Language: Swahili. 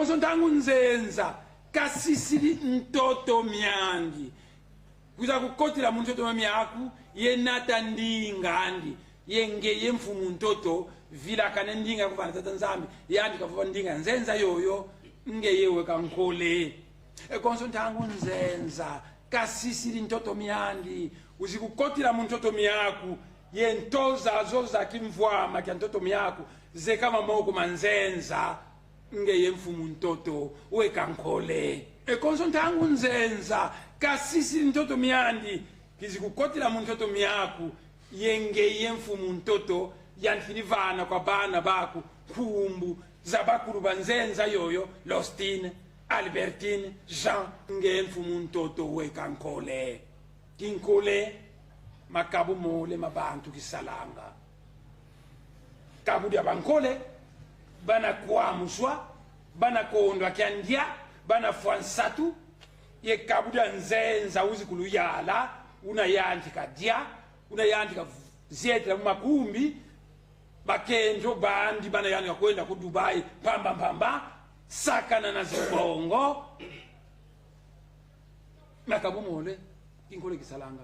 konso ntangu nzenza kasisili mtoto myangi kuza kukotila mtoto myaku yenata ndingandi yenge mfumu mtoto vila kana ndinga kuvana tata nzambi yandi kavuva ndinga nzenza yoyo ngeyewe kankole konso ntangu nzenza kasisili mtoto myandi uzikukotila mtoto myaku yentoza zoza kimvwama kya mtoto myaku zekama moko manzenza ngeye mfumu mtoto wekankole konso ntangu nzenza kasisili mtoto myandi kizikukotila mtoto myaku yengeye mfumu mtoto yanfilivana kwa bana baku kumbu za bakulu banzenza yoyo Lostine Albertine Jean ngeye mfumu mtoto wekankole kinkole makabu mole mabantu kisalanga kabu dia bankole bana kwa muswa bana kondwa kyandia bana fwansatu ye kabu dia nzenza uzikulu yala una yandika dia una yandika zietla makumbi bakenjo bandi bana yandika kwenda ku Dubai pamba sakana na zibongo makabu mole kinkole kisalanga